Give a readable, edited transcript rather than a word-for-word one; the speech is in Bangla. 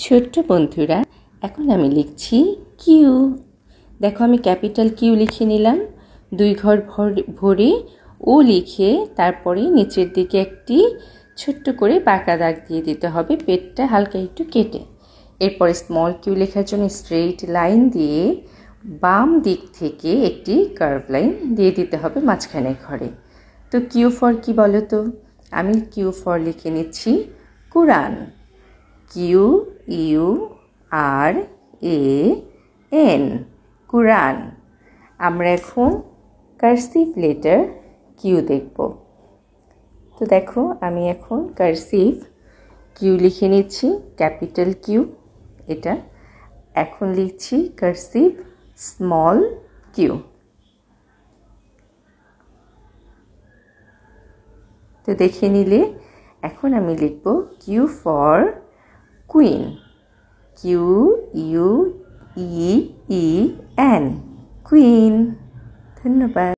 ছোট্ট বন্ধুরা, এখন আমি লিখছি কিউ। দেখো, আমি ক্যাপিটাল কিউ লিখে নিলাম। 2 ঘর ভরে ও লিখে তারপরে নিচের দিকে একটি ছোট্ট করে বাঁকা দাগ দিয়ে দিতে হবে, পেটটা হালকা একটু কেটে। এরপরে স্মল কিউ লেখার জন্য স্ট্রেইট লাইন দিয়ে বাম দিক থেকে একটি কার্ভ লাইন দিয়ে দিতে হবে মাঝখানের ঘরে। তো কিউ ফর কি বলো তো? আমি কিউ ফর লিখে নিচ্ছি কুরআন। QURAN, কুরআন। আমরা এখন কার্সিভ লেটার কিউ দেখব। তো দেখো, আমি এখন কার্সিভ কিউ লিখে নিচ্ছি, ক্যাপিটাল কিউ এটা। এখন লিখছি কার্সিভ স্মল কিউ। তো দেখে নিলে এখন আমি লিখব Q for queen. QUEEN, queen. ধন্যবাদ।